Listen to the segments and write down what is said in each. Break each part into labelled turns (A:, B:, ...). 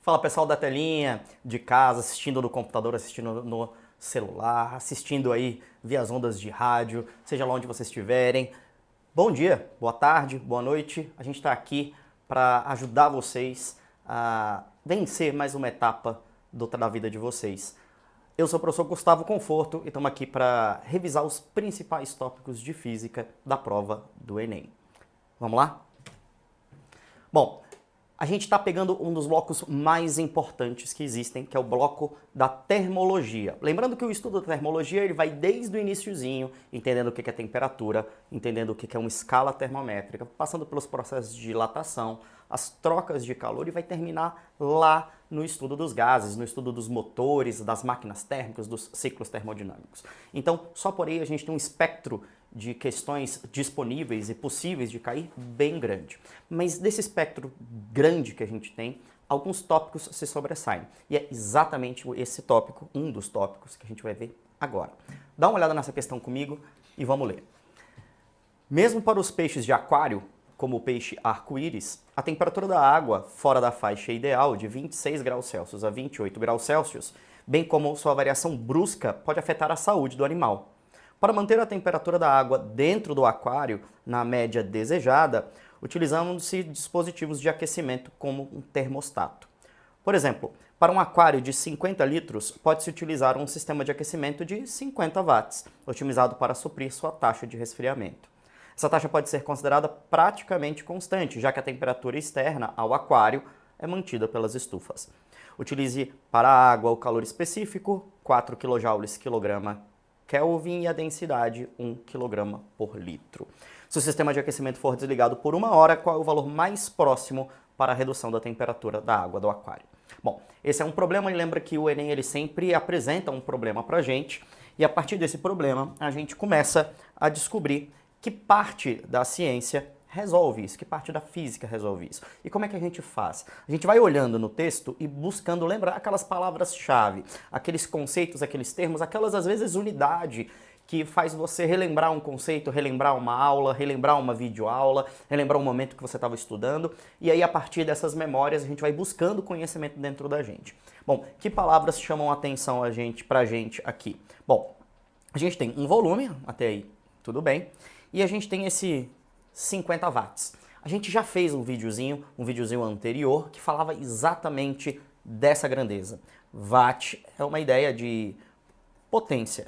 A: Fala pessoal da telinha, de casa, assistindo no computador, assistindo no celular, assistindo aí via as ondas de rádio, seja lá onde vocês estiverem. Bom dia, boa tarde, boa noite. A gente está aqui para ajudar vocês a vencer mais uma etapa da vida de vocês. Eu sou o professor Gustavo Conforto e estamos aqui para revisar os principais tópicos de física da prova do Enem. Vamos lá? Bom, a gente está pegando um dos blocos mais importantes que existem, que é o bloco da termologia. Lembrando que o estudo da termologia ele vai desde o iniciozinho, entendendo o que é temperatura, entendendo o que é uma escala termométrica, passando pelos processos de dilatação, as trocas de calor e vai terminar lá no estudo dos gases, no estudo dos motores, das máquinas térmicas, dos ciclos termodinâmicos. Então, só por aí a gente tem um espectro de questões disponíveis e possíveis de cair bem grande. Mas desse espectro grande que a gente tem, alguns tópicos se sobressaem. E é exatamente esse tópico, um dos tópicos que a gente vai ver agora. Dá uma olhada nessa questão comigo e vamos ler. Mesmo para os peixes de aquário, como o peixe arco-íris, a temperatura da água fora da faixa ideal de 26 graus Celsius a 28 graus Celsius, bem como sua variação brusca, pode afetar a saúde do animal. Para manter a temperatura da água dentro do aquário na média desejada, utilizamos-se dispositivos de aquecimento como um termostato. Por exemplo, para um aquário de 50 litros, pode-se utilizar um sistema de aquecimento de 50 watts, otimizado para suprir sua taxa de resfriamento. Essa taxa pode ser considerada praticamente constante, já que a temperatura externa ao aquário é mantida pelas estufas. Utilize para a água o calor específico, 4 kJ/kg Kelvin e a densidade 1 kg por litro. Se o sistema de aquecimento for desligado por 1 hora, qual é o valor mais próximo para a redução da temperatura da água do aquário? Bom, esse é um problema e lembra que o Enem ele sempre apresenta um problema para a gente e a partir desse problema a gente começa a descobrir que parte da ciência resolve isso, que parte da física resolve isso. E como é que a gente faz? A gente vai olhando no texto e buscando lembrar aquelas palavras-chave, aqueles conceitos, aqueles termos, aquelas às vezes unidade que faz você relembrar um conceito, relembrar uma aula, relembrar uma videoaula, relembrar um momento que você estava estudando, e aí a partir dessas memórias a gente vai buscando conhecimento dentro da gente. Bom, que palavras chamam a atenção pra gente aqui? Bom, a gente tem um volume, até aí tudo bem, e a gente tem esse 50 watts. A gente já fez um videozinho anterior que falava exatamente dessa grandeza. Watt é uma ideia de potência.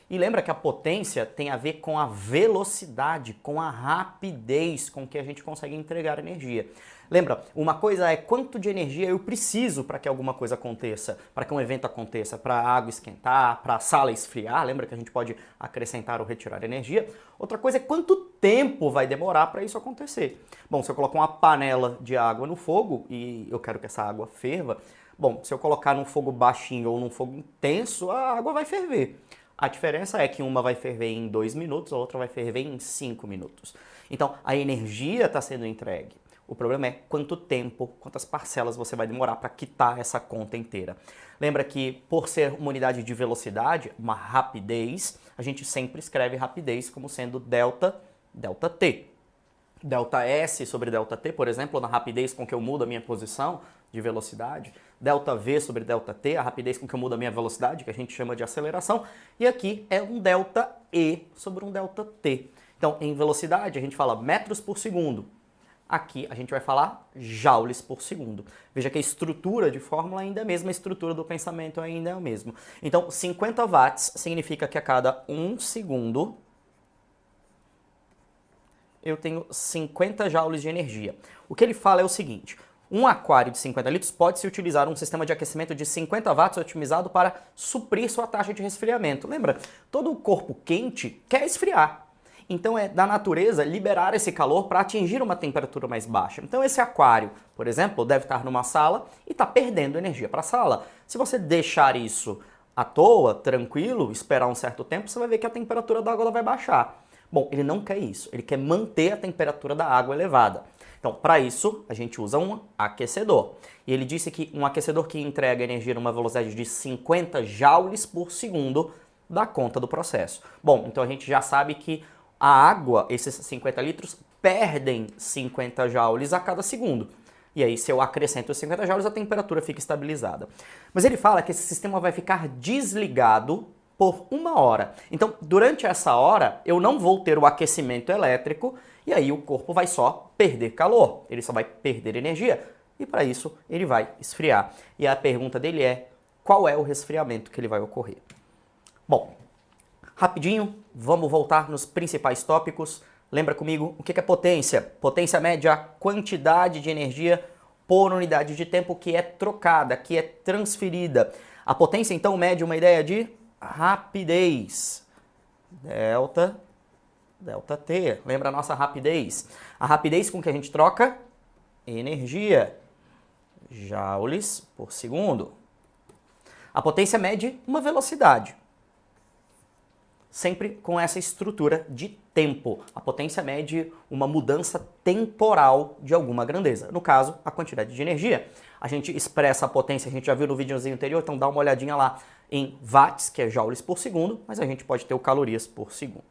A: E lembra que a potência tem a ver com a velocidade, com a rapidez com que a gente consegue entregar energia. Lembra, uma coisa é quanto de energia eu preciso para que alguma coisa aconteça, para que um evento aconteça, para a água esquentar, para a sala esfriar, lembra que a gente pode acrescentar ou retirar energia. Outra coisa é quanto tempo vai demorar para isso acontecer. Bom, se eu colocar uma panela de água no fogo e eu quero que essa água ferva, bom, se eu colocar num fogo baixinho ou num fogo intenso, a água vai ferver. A diferença é que uma vai ferver em 2 minutos, a outra vai ferver em 5 minutos. Então, a energia está sendo entregue. O problema é quanto tempo, quantas parcelas você vai demorar para quitar essa conta inteira. Lembra que, por ser uma unidade de velocidade, uma rapidez, a gente sempre escreve rapidez como sendo delta t. Delta S sobre delta t, por exemplo, na rapidez com que eu mudo a minha posição de velocidade. Delta V sobre delta t, a rapidez com que eu mudo a minha velocidade, que a gente chama de aceleração. E aqui é um delta E sobre um delta t. Então, em velocidade, a gente fala metros por segundo. Aqui a gente vai falar joules por segundo. Veja que a estrutura de fórmula ainda é a mesma, a estrutura do pensamento ainda é o mesmo. Então, 50 watts significa que a cada 1 segundo eu tenho 50 joules de energia. O que ele fala é o seguinte: um aquário de 50 litros pode-se utilizar um sistema de aquecimento de 50 watts otimizado para suprir sua taxa de resfriamento. Lembra, todo o corpo quente quer esfriar. Então é da natureza liberar esse calor para atingir uma temperatura mais baixa. Então esse aquário, por exemplo, deve estar numa sala e está perdendo energia para a sala. Se você deixar isso à toa, tranquilo, esperar um certo tempo, você vai ver que a temperatura da água vai baixar. Bom, ele não quer isso, ele quer manter a temperatura da água elevada. Então, para isso, a gente usa um aquecedor. E ele disse que um aquecedor que entrega energia numa velocidade de 50 joules por segundo dá conta do processo. Bom, então a gente já sabe que a água, esses 50 litros, perdem 50 joules a cada segundo. E aí, se eu acrescento os 50 joules, a temperatura fica estabilizada. Mas ele fala que esse sistema vai ficar desligado por 1 hora. Então, durante essa hora, eu não vou ter o aquecimento elétrico e aí o corpo vai só perder calor, ele só vai perder energia e para isso ele vai esfriar. E a pergunta dele é, qual é o resfriamento que ele vai ocorrer? Bom, rapidinho, vamos voltar nos principais tópicos. Lembra comigo o que é potência? Potência mede a quantidade de energia por unidade de tempo que é trocada, que é transferida. A potência, então, mede uma ideia de rapidez. Delta T. Lembra a nossa rapidez? A rapidez com que a gente troca energia. Joules por segundo. A potência mede uma velocidade. Sempre com essa estrutura de tempo. A potência mede uma mudança temporal de alguma grandeza. No caso, a quantidade de energia. A gente expressa a potência, a gente já viu no videozinho anterior, então dá uma olhadinha lá em watts, que é joules por segundo, mas a gente pode ter o calorias por segundo.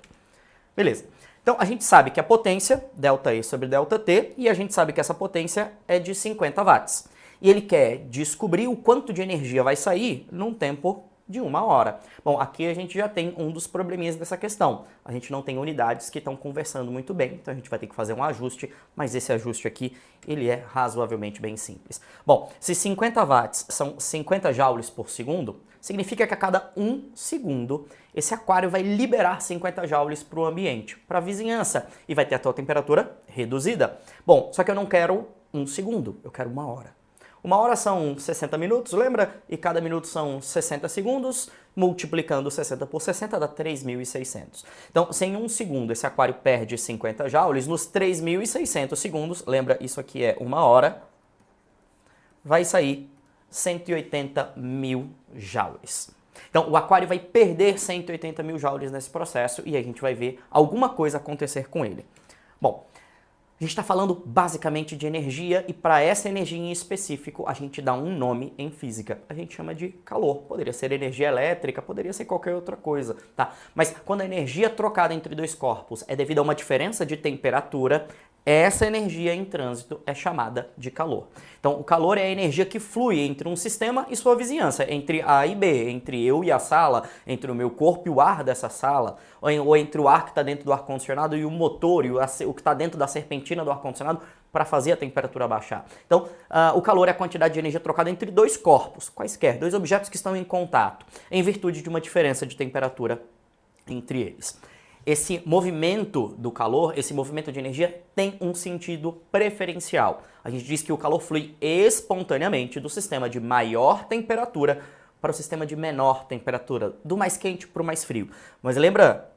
A: Beleza. Então a gente sabe que a potência, ΔE sobre ΔT, e a gente sabe que essa potência é de 50 watts. E ele quer descobrir o quanto de energia vai sair num tempo de 1 hora. Bom, aqui a gente já tem um dos probleminhas dessa questão. A gente não tem unidades que estão conversando muito bem, então a gente vai ter que fazer um ajuste, mas esse ajuste aqui, ele é razoavelmente bem simples. Bom, se 50 watts são 50 joules por segundo, significa que a cada 1 segundo, esse aquário vai liberar 50 joules para o ambiente, para a vizinhança, e vai ter a sua temperatura reduzida. Bom, só que eu não quero 1 segundo, eu quero 1 hora. 1 hora são 60 minutos, lembra? E cada minuto são 60 segundos, multiplicando 60 por 60 dá 3.600. Então, se em 1 segundo esse aquário perde 50 joules, nos 3.600 segundos, lembra, isso aqui é 1 hora, vai sair 180.000 joules. Então, o aquário vai perder 180.000 joules nesse processo e a gente vai ver alguma coisa acontecer com ele. Bom, a gente está falando basicamente de energia e para essa energia em específico a gente dá um nome em física. A gente chama de calor. Poderia ser energia elétrica, poderia ser qualquer outra coisa, tá? Mas quando a energia trocada entre dois corpos é devido a uma diferença de temperatura, essa energia em trânsito é chamada de calor. Então, o calor é a energia que flui entre um sistema e sua vizinhança, entre A e B, entre eu e a sala, entre o meu corpo e o ar dessa sala, ou entre o ar que está dentro do ar-condicionado e o motor, e o que está dentro da serpentina do ar-condicionado, para fazer a temperatura baixar. Então, o calor é a quantidade de energia trocada entre dois corpos, quaisquer, dois objetos que estão em contato, em virtude de uma diferença de temperatura entre eles. Esse movimento do calor, esse movimento de energia tem um sentido preferencial. A gente diz que o calor flui espontaneamente do sistema de maior temperatura para o sistema de menor temperatura, do mais quente para o mais frio. Mas lembra,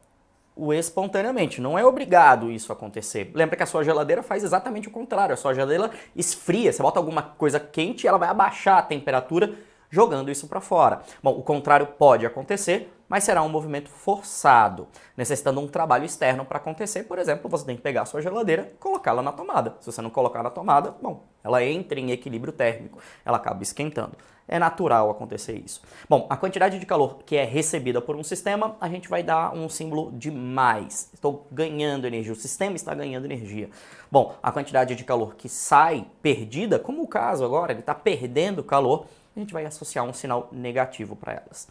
A: o espontaneamente, não é obrigado isso acontecer. Lembra que a sua geladeira faz exatamente o contrário, a sua geladeira esfria, você bota alguma coisa quente e ela vai abaixar a temperatura, jogando isso para fora. Bom, o contrário pode acontecer, mas será um movimento forçado, necessitando um trabalho externo para acontecer. Por exemplo, você tem que pegar a sua geladeira e colocá-la na tomada. Se você não colocar na tomada, bom, ela entra em equilíbrio térmico, ela acaba esquentando. É natural acontecer isso. Bom, a quantidade de calor que é recebida por um sistema, a gente vai dar um símbolo de mais. Estou ganhando energia, o sistema está ganhando energia. Bom, a quantidade de calor que sai perdida, como o caso agora, ele está perdendo calor, a gente vai associar um sinal negativo para elas.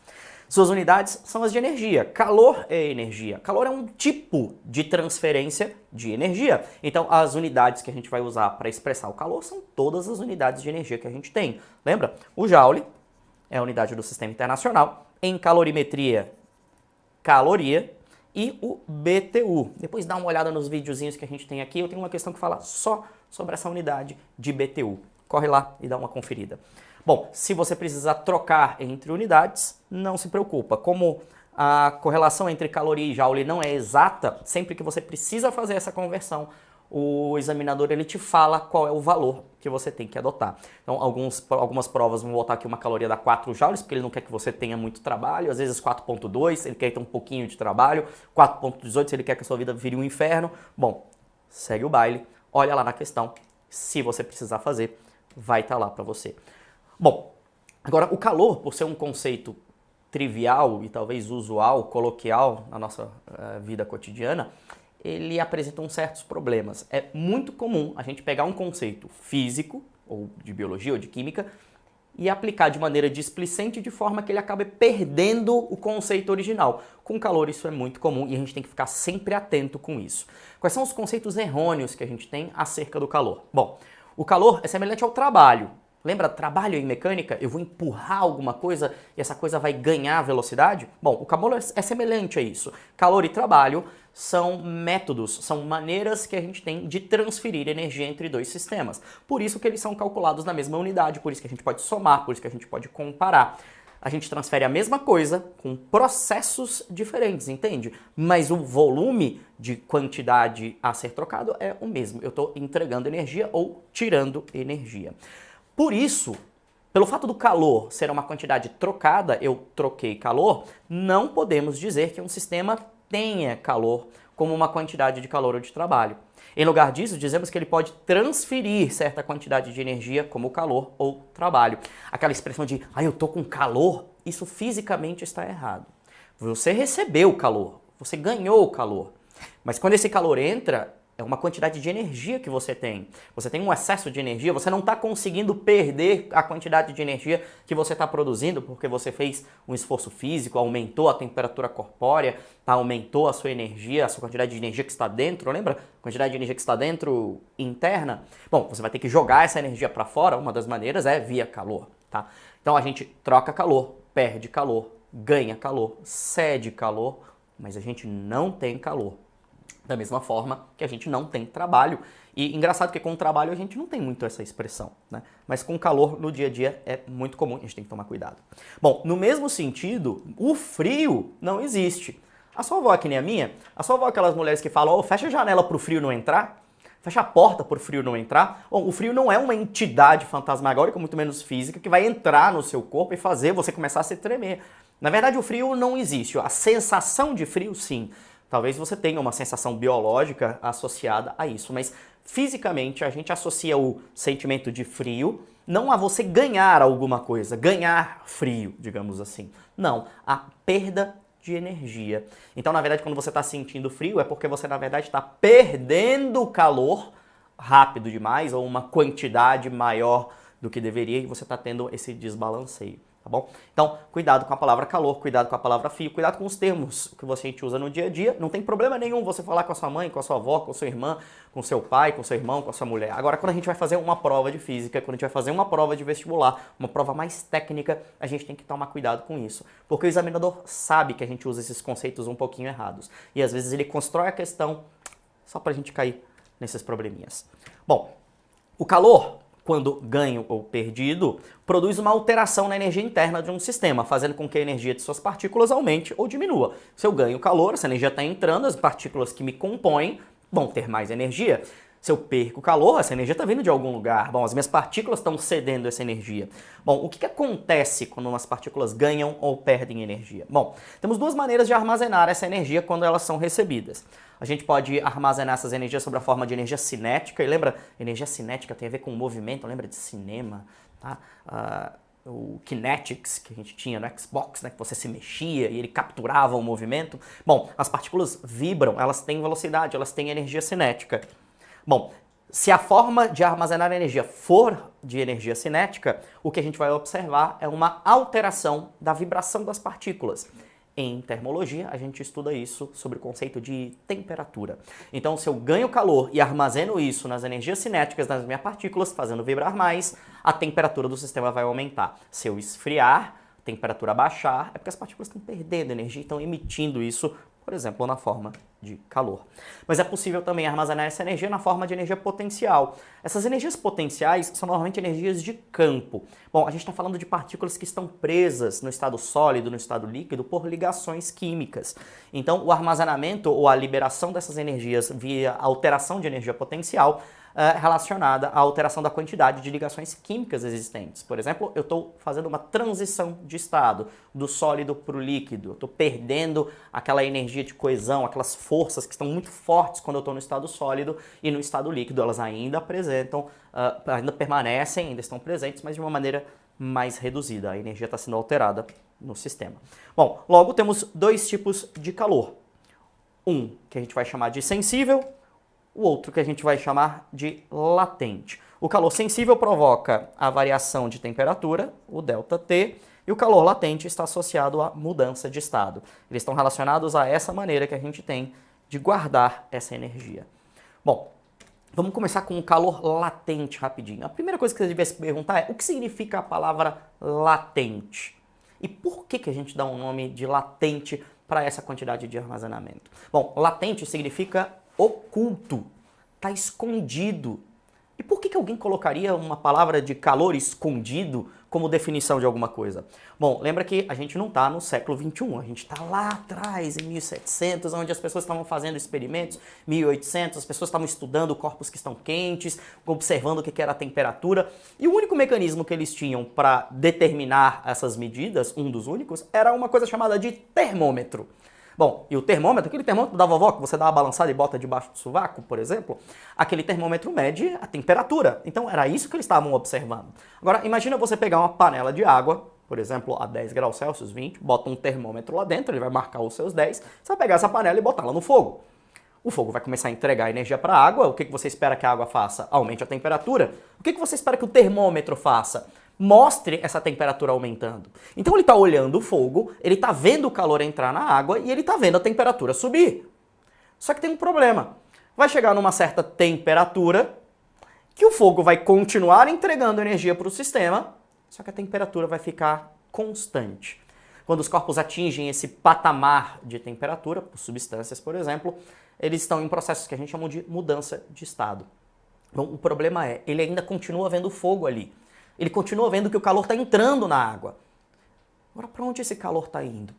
A: Suas unidades são as de energia. Calor é energia. Calor é um tipo de transferência de energia. Então, as unidades que a gente vai usar para expressar o calor são todas as unidades de energia que a gente tem. Lembra? O joule é a unidade do Sistema Internacional. Em calorimetria, caloria. E o BTU. Depois dá uma olhada nos videozinhos que a gente tem aqui. Eu tenho uma questão que fala só sobre essa unidade de BTU. Corre lá e dá uma conferida. Bom, se você precisar trocar entre unidades, não se preocupa. Como a correlação entre caloria e joule não é exata, sempre que você precisa fazer essa conversão, o examinador ele te fala qual é o valor que você tem que adotar. Então, algumas provas vão botar aqui uma caloria da 4 joules, porque ele não quer que você tenha muito trabalho, às vezes 4.2, ele quer ter um pouquinho de trabalho, 4.18 se ele quer que a sua vida vire um inferno. Bom, segue o baile, olha lá na questão, se você precisar fazer, vai estar lá para você. Bom, agora o calor, por ser um conceito trivial e talvez usual, coloquial na nossa vida cotidiana, ele apresenta uns certos problemas. É muito comum a gente pegar um conceito físico, ou de biologia ou de química, e aplicar de maneira displicente de forma que ele acabe perdendo o conceito original. Com calor isso é muito comum e a gente tem que ficar sempre atento com isso. Quais são os conceitos errôneos que a gente tem acerca do calor? Bom, o calor é semelhante ao trabalho. Lembra, trabalho em mecânica? Eu vou empurrar alguma coisa e essa coisa vai ganhar velocidade? Bom, o calor é semelhante a isso. Calor e trabalho são métodos, são maneiras que a gente tem de transferir energia entre dois sistemas. Por isso que eles são calculados na mesma unidade, por isso que a gente pode somar, por isso que a gente pode comparar. A gente transfere a mesma coisa com processos diferentes, entende? Mas o volume de quantidade a ser trocado é o mesmo. Eu estou entregando energia ou tirando energia. Por isso, pelo fato do calor ser uma quantidade trocada, eu troquei calor, não podemos dizer que um sistema tenha calor como uma quantidade de calor ou de trabalho. Em lugar disso, dizemos que ele pode transferir certa quantidade de energia como calor ou trabalho. Aquela expressão de, eu tô com calor, isso fisicamente está errado. Você recebeu o calor, você ganhou o calor, mas quando esse calor entra, é uma quantidade de energia que você tem. Você tem um excesso de energia, você não está conseguindo perder a quantidade de energia que você está produzindo porque você fez um esforço físico, aumentou a temperatura corpórea, aumentou a sua energia, a sua quantidade de energia que está dentro, lembra? A quantidade de energia que está dentro interna. Bom, você vai ter que jogar essa energia para fora, uma das maneiras é via calor, tá? Então a gente troca calor, perde calor, ganha calor, cede calor, mas a gente não tem calor. Da mesma forma que a gente não tem trabalho. E engraçado que com o trabalho a gente não tem muito essa expressão, né? Mas com calor no dia a dia é muito comum, a gente tem que tomar cuidado. Bom, no mesmo sentido, o frio não existe. A sua avó é que nem a minha? A sua avó é aquelas mulheres que falam, fecha a janela para o frio não entrar? Fecha a porta para o frio não entrar? Bom, o frio não é uma entidade fantasmagórica, muito menos física, que vai entrar no seu corpo e fazer você começar a se tremer. Na verdade, o frio não existe. A sensação de frio, sim. Talvez você tenha uma sensação biológica associada a isso, mas fisicamente a gente associa o sentimento de frio não a você ganhar alguma coisa, ganhar frio, digamos assim. Não, a perda de energia. Então, na verdade, quando você está sentindo frio, é porque você, na verdade, está perdendo calor rápido demais ou uma quantidade maior do que deveria e você está tendo esse desbalanceio. Tá bom? Então, cuidado com a palavra calor, cuidado com a palavra frio, cuidado com os termos que você usa no dia a dia. Não tem problema nenhum você falar com a sua mãe, com a sua avó, com a sua irmã, com o seu pai, com o seu irmão, com a sua mulher. Agora, quando a gente vai fazer uma prova de física, quando a gente vai fazer uma prova de vestibular, uma prova mais técnica, a gente tem que tomar cuidado com isso. Porque o examinador sabe que a gente usa esses conceitos um pouquinho errados. E às vezes ele constrói a questão só pra gente cair nesses probleminhas. Bom, o calor, quando ganho ou perdido, produz uma alteração na energia interna de um sistema, fazendo com que a energia de suas partículas aumente ou diminua. Se eu ganho calor, essa energia está entrando, as partículas que me compõem vão ter mais energia. Se eu perco calor, essa energia está vindo de algum lugar. Bom, as minhas partículas estão cedendo essa energia. Bom, o que acontece quando umas partículas ganham ou perdem energia? Bom, temos duas maneiras de armazenar essa energia quando elas são recebidas. A gente pode armazenar essas energias sob a forma de energia cinética. E lembra, energia cinética tem a ver com movimento, lembra de cinema, tá? O Kinetics que a gente tinha no Xbox, né, que você se mexia e ele capturava o movimento. Bom, as partículas vibram, elas têm velocidade, elas têm energia cinética. Bom, se a forma de armazenar energia for de energia cinética, o que a gente vai observar é uma alteração da vibração das partículas. Em termologia, a gente estuda isso sobre o conceito de temperatura. Então, se eu ganho calor e armazeno isso nas energias cinéticas das minhas partículas, fazendo vibrar mais, a temperatura do sistema vai aumentar. Se eu esfriar, a temperatura baixar, é porque as partículas estão perdendo energia e estão emitindo isso, por exemplo, na forma de calor. Mas é possível também armazenar essa energia na forma de energia potencial. Essas energias potenciais são normalmente energias de campo. Bom, a gente está falando de partículas que estão presas no estado sólido, no estado líquido, por ligações químicas. Então, o armazenamento ou a liberação dessas energias via alteração de energia potencial relacionada à alteração da quantidade de ligações químicas existentes. Por exemplo, eu estou fazendo uma transição de estado do sólido para o líquido. Eu estou perdendo aquela energia de coesão, aquelas forças que estão muito fortes quando eu estou no estado sólido e no estado líquido. Elas ainda apresentam, ainda permanecem, ainda estão presentes, mas de uma maneira mais reduzida. A energia está sendo alterada no sistema. Bom, logo temos dois tipos de calor. Um que a gente vai chamar de sensível, o outro que a gente vai chamar de latente. O calor sensível provoca a variação de temperatura, o ΔT, e o calor latente está associado à mudança de estado. Eles estão relacionados a essa maneira que a gente tem de guardar essa energia. Bom, vamos começar com o calor latente rapidinho. A primeira coisa que você devia se perguntar é o que significa a palavra latente? E por que a gente dá um nome de latente para essa quantidade de armazenamento? Bom, latente significa oculto, está escondido. E por que alguém colocaria uma palavra de calor escondido como definição de alguma coisa? Bom, lembra que a gente não está no século XXI, a gente está lá atrás, em 1700, onde as pessoas estavam fazendo experimentos, 1800, as pessoas estavam estudando corpos que estão quentes, observando o que era a temperatura, e o único mecanismo que eles tinham para determinar essas medidas, um dos únicos, era uma coisa chamada de termômetro. Bom, e o termômetro, aquele termômetro da vovó que você dá uma balançada e bota debaixo do sovaco, por exemplo, aquele termômetro mede a temperatura. Então era isso que eles estavam observando. Agora, imagina você pegar uma panela de água, por exemplo, a 10 graus Celsius, 20, bota um termômetro lá dentro, ele vai marcar os seus 10, você vai pegar essa panela e botar ela no fogo. O fogo vai começar a entregar energia para a água, o que você espera que a água faça? Aumente a temperatura. O que você espera que o termômetro faça? Mostre essa temperatura aumentando. Então ele está olhando o fogo, ele está vendo o calor entrar na água e ele está vendo a temperatura subir. Só que tem um problema. Vai chegar numa certa temperatura que o fogo vai continuar entregando energia para o sistema, só que a temperatura vai ficar constante. Quando os corpos atingem esse patamar de temperatura, por substâncias, por exemplo, eles estão em processos que a gente chama de mudança de estado. Então, o problema é, ele ainda continua vendo fogo ali. Ele continua vendo que o calor está entrando na água. Agora, para onde esse calor está indo?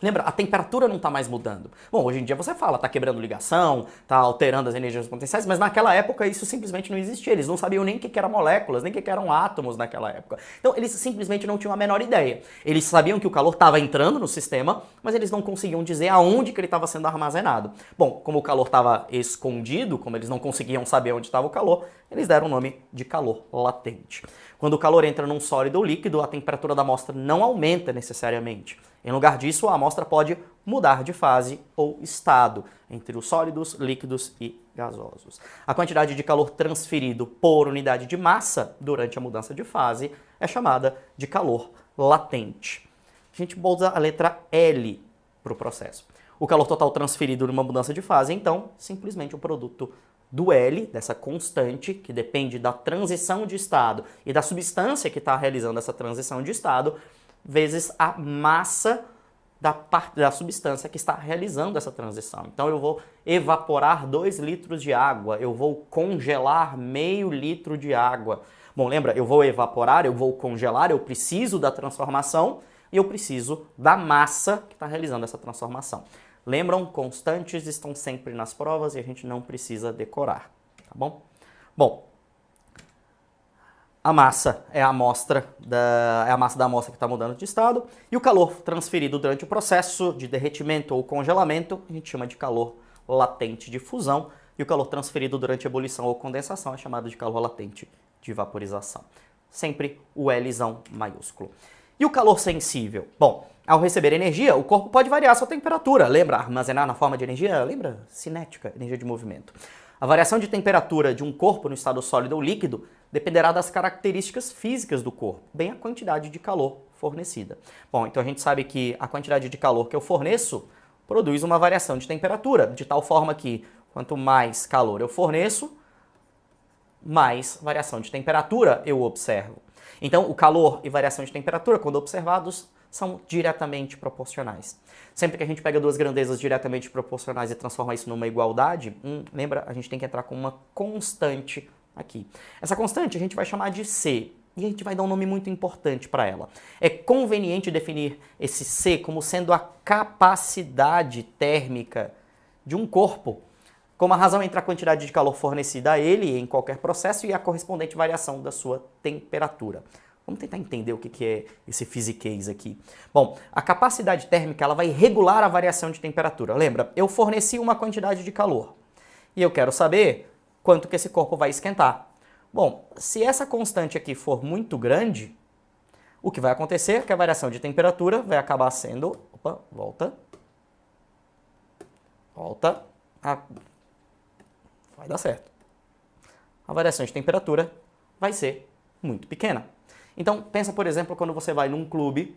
A: Lembra, a temperatura não está mais mudando. Bom, hoje em dia você fala, está quebrando ligação, está alterando as energias potenciais, mas naquela época isso simplesmente não existia. Eles não sabiam nem o que eram moléculas, nem o que eram átomos naquela época. Então eles simplesmente não tinham a menor ideia. Eles sabiam que o calor estava entrando no sistema, mas eles não conseguiam dizer aonde que ele estava sendo armazenado. Bom, como o calor estava escondido, como eles não conseguiam saber onde estava o calor, eles deram o nome de calor latente. Quando o calor entra num sólido ou líquido, a temperatura da amostra não aumenta necessariamente. Em lugar disso, a amostra pode mudar de fase ou estado entre os sólidos, líquidos e gasosos. A quantidade de calor transferido por unidade de massa durante a mudança de fase é chamada de calor latente. A gente usa a letra L para o processo. O calor total transferido numa mudança de fase, então, simplesmente o produto do L, dessa constante, que depende da transição de estado e da substância que está realizando essa transição de estado, vezes a massa da substância que está realizando essa transição. Então eu vou evaporar 2 litros de água, eu vou congelar meio litro de água. Bom, lembra, eu vou evaporar, eu vou congelar, eu preciso da transformação e eu preciso da massa que está realizando essa transformação. Lembram, constantes estão sempre nas provas e a gente não precisa decorar, tá bom? Bom, a massa é a massa da amostra que está mudando de estado e o calor transferido durante o processo de derretimento ou congelamento a gente chama de calor latente de fusão e o calor transferido durante ebulição ou condensação é chamado de calor latente de vaporização. Sempre o Lzão maiúsculo. E o calor sensível? Bom, ao receber energia, o corpo pode variar sua temperatura. Lembra? Armazenar na forma de energia? Lembra? Cinética, energia de movimento. A variação de temperatura de um corpo no estado sólido ou líquido dependerá das características físicas do corpo, bem a quantidade de calor fornecida. Bom, então a gente sabe que a quantidade de calor que eu forneço produz uma variação de temperatura, de tal forma que quanto mais calor eu forneço, mais variação de temperatura eu observo. Então, o calor e variação de temperatura, quando observados, são diretamente proporcionais. Sempre que a gente pega duas grandezas diretamente proporcionais e transforma isso numa igualdade, lembra, a gente tem que entrar com uma constante aqui. Essa constante a gente vai chamar de C, e a gente vai dar um nome muito importante para ela. É conveniente definir esse C como sendo a capacidade térmica de um corpo, como a razão entre a quantidade de calor fornecida a ele em qualquer processo e a correspondente variação da sua temperatura. Vamos tentar entender o que é esse physiquez aqui. Bom, a capacidade térmica ela vai regular a variação de temperatura. Lembra, eu forneci uma quantidade de calor e eu quero saber quanto que esse corpo vai esquentar. Bom, se essa constante aqui for muito grande, o que vai acontecer é que a variação de temperatura vai acabar sendo... Opa, volta. volta, vai dar certo. A variação de temperatura vai ser muito pequena. Então, pensa, por exemplo, quando você vai num clube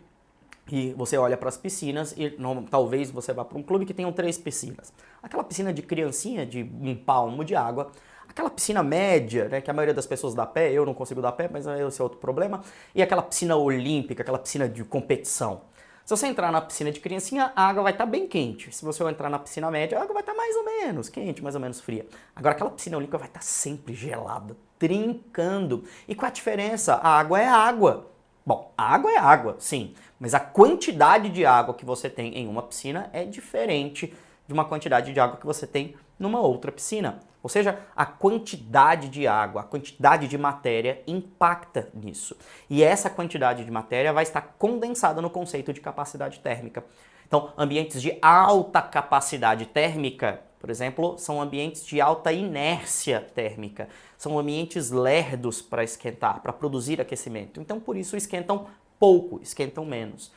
A: e você olha para as piscinas e talvez você vá para um clube que tenham 3 piscinas. Aquela piscina de criancinha de 1 palmo de água, aquela piscina média, né, que a maioria das pessoas dá pé, eu não consigo dar pé, mas esse é outro problema, e aquela piscina olímpica, aquela piscina de competição. Se você entrar na piscina de criancinha, a água vai estar bem quente. Se você entrar na piscina média, a água vai estar mais ou menos quente, mais ou menos fria. Agora, aquela piscina olímpica vai estar sempre gelada, trincando. E qual a diferença? A água é água. Bom, a água é água, sim, mas a quantidade de água que você tem em uma piscina é diferente de uma quantidade de água que você tem numa outra piscina. Ou seja, a quantidade de água, a quantidade de matéria impacta nisso. E essa quantidade de matéria vai estar condensada no conceito de capacidade térmica. Então, ambientes de alta capacidade térmica, por exemplo, são ambientes de alta inércia térmica. São ambientes lerdos para esquentar, para produzir aquecimento. Então, por isso, esquentam pouco, esquentam menos.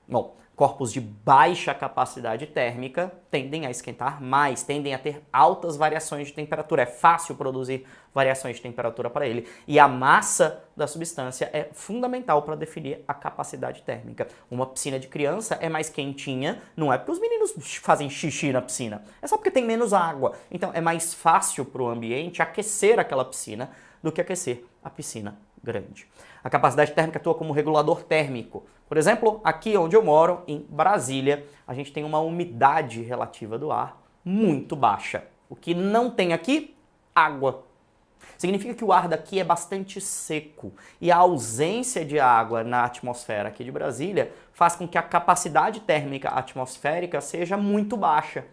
A: Bom, corpos de baixa capacidade térmica tendem a esquentar mais, tendem a ter altas variações de temperatura. É fácil produzir variações de temperatura para ele. E a massa da substância é fundamental para definir a capacidade térmica. Uma piscina de criança é mais quentinha, não é porque os meninos fazem xixi na piscina, é só porque tem menos água. Então é mais fácil para o ambiente aquecer aquela piscina do que aquecer a piscina grande. A capacidade térmica atua como regulador térmico. Por exemplo, aqui onde eu moro, em Brasília, a gente tem uma umidade relativa do ar muito baixa. O que não tem aqui? Água. Significa que o ar daqui é bastante seco e a ausência de água na atmosfera aqui de Brasília faz com que a capacidade térmica atmosférica seja muito baixa,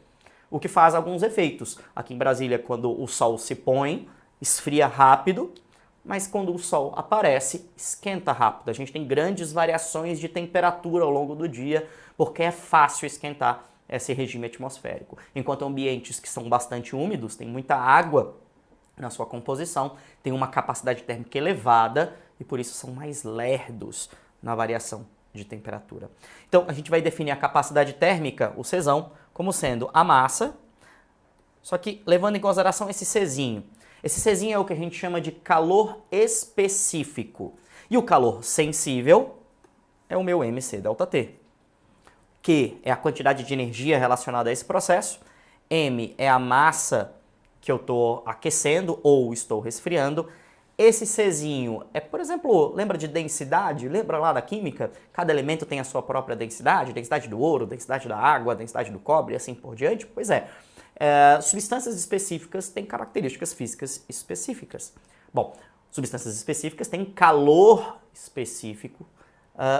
A: o que faz alguns efeitos. Aqui em Brasília, quando o sol se põe, esfria rápido, mas quando o sol aparece, esquenta rápido. A gente tem grandes variações de temperatura ao longo do dia, porque é fácil esquentar esse regime atmosférico. Enquanto ambientes que são bastante úmidos, tem muita água na sua composição, tem uma capacidade térmica elevada e por isso são mais lerdos na variação de temperatura. Então, a gente vai definir a capacidade térmica, o Czão, como sendo a massa, só que levando em consideração esse Czinho. Esse Czinho é o que a gente chama de calor específico. E o calor sensível é o meu mc ΔT, que é a quantidade de energia relacionada a esse processo, m é a massa que eu estou aquecendo ou estou resfriando. Esse Czinho é, por exemplo, lembra de densidade? Lembra lá da química? Cada elemento tem a sua própria densidade, densidade do ouro, densidade da água, densidade do cobre e assim por diante? Pois é. Substâncias específicas têm características físicas específicas. Bom, substâncias específicas têm calor específico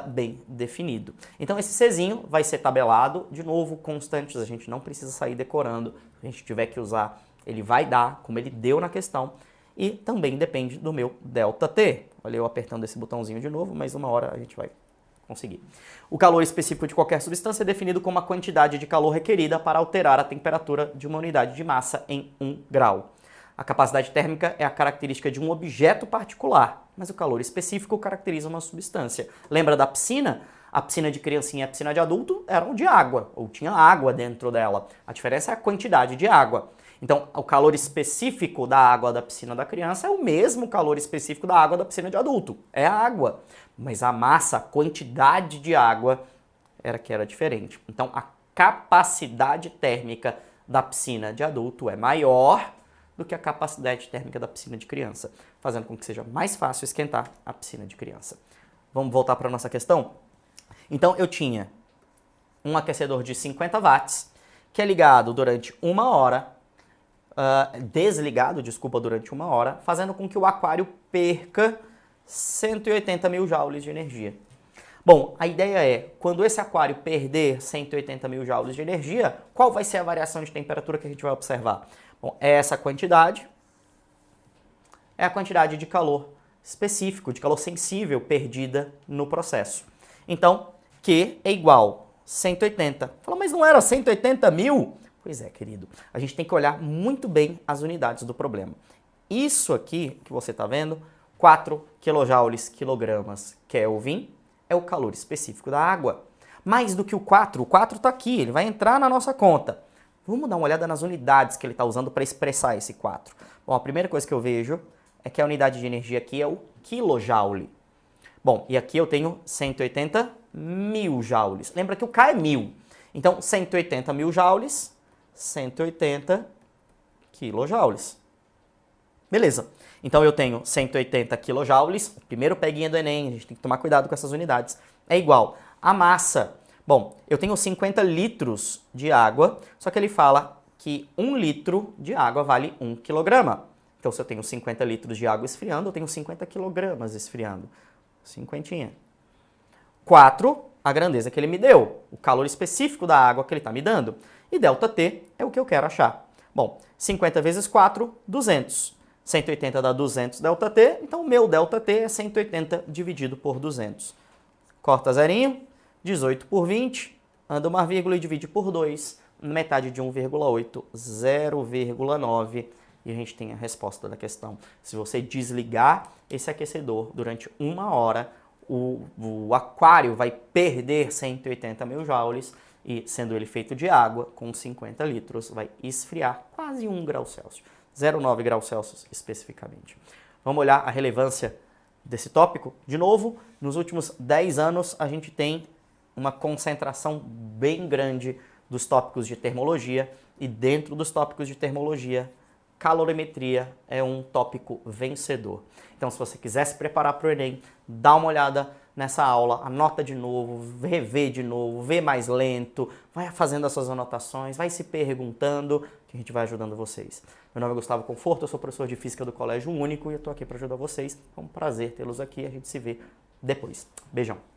A: bem definido. Então esse Czinho vai ser tabelado, de novo, constantes, a gente não precisa sair decorando, se a gente tiver que usar, ele vai dar, como ele deu na questão, e também depende do meu ΔT. Olha eu apertando esse botãozinho de novo, mas uma hora a gente vai conseguir. O calor específico de qualquer substância é definido como a quantidade de calor requerida para alterar a temperatura de uma unidade de massa em 1 grau. A capacidade térmica é a característica de um objeto particular, mas o calor específico caracteriza uma substância. Lembra da piscina? A piscina de criancinha e a piscina de adulto eram de água, ou tinha água dentro dela. A diferença é a quantidade de água. Então, o calor específico da água da piscina da criança é o mesmo calor específico da água da piscina de adulto. É a água. Mas a massa, a quantidade de água era que era diferente. Então, a capacidade térmica da piscina de adulto é maior do que a capacidade térmica da piscina de criança, fazendo com que seja mais fácil esquentar a piscina de criança. Vamos voltar para a nossa questão? Então, eu tinha um aquecedor de 50 watts, que é ligado durante 1 hora, desligado, durante 1 hora, fazendo com que o aquário perca 180 mil joules de energia. Bom, a ideia é, quando esse aquário perder 180 mil joules de energia, qual vai ser a variação de temperatura que a gente vai observar? Bom, essa quantidade é a quantidade de calor específico, de calor sensível perdida no processo. Então, Q é igual a 180. Fala, mas não era 180 mil? Pois é, querido. A gente tem que olhar muito bem as unidades do problema. Isso aqui que você está vendo, 4 kJ, quilogramas, Kelvin, é o calor específico da água. Mais do que o 4 está aqui, ele vai entrar na nossa conta. Vamos dar uma olhada nas unidades que ele está usando para expressar esse 4. Bom, a primeira coisa que eu vejo é que a unidade de energia aqui é o quilojoule. Bom, e aqui eu tenho 180 mil joules. Lembra que o K é 1000. Então, 180 mil joules, 180 quilojoules. Beleza. Então, eu tenho 180 quilojoules. O primeiro peguinha do Enem, a gente tem que tomar cuidado com essas unidades. É igual a massa. Bom, eu tenho 50 litros de água, só que ele fala que 1 litro de água vale 1 quilograma. Então, se eu tenho 50 litros de água esfriando, eu tenho 50 quilogramas esfriando. 50. 4, a grandeza que ele me deu, o calor específico da água que ele está me dando. E ΔT é o que eu quero achar. Bom, 50 vezes 4, 200. 180 dá 200 ΔT, então o meu ΔT é 180 dividido por 200. Corta zerinho, 18 por 20, anda uma vírgula e divide por 2, metade de 1,8, 0,9. E a gente tem a resposta da questão. Se você desligar esse aquecedor durante 1 hora, o aquário vai perder 180 mil joules e, sendo ele feito de água, com 50 litros, vai esfriar quase 1 grau Celsius. 0,9 graus Celsius especificamente. Vamos olhar a relevância desse tópico? De novo, nos últimos 10 anos, a gente tem uma concentração bem grande dos tópicos de termologia e dentro dos tópicos de termologia, calorimetria é um tópico vencedor. Então, se você quiser se preparar para o Enem, dá uma olhada nessa aula, anota de novo, revê de novo, vê mais lento, vai fazendo as suas anotações, vai se perguntando, que a gente vai ajudando vocês. Meu nome é Gustavo Conforto, eu sou professor de Física do Colégio Único e eu estou aqui para ajudar vocês. É um prazer tê-los aqui, a gente se vê depois. Beijão!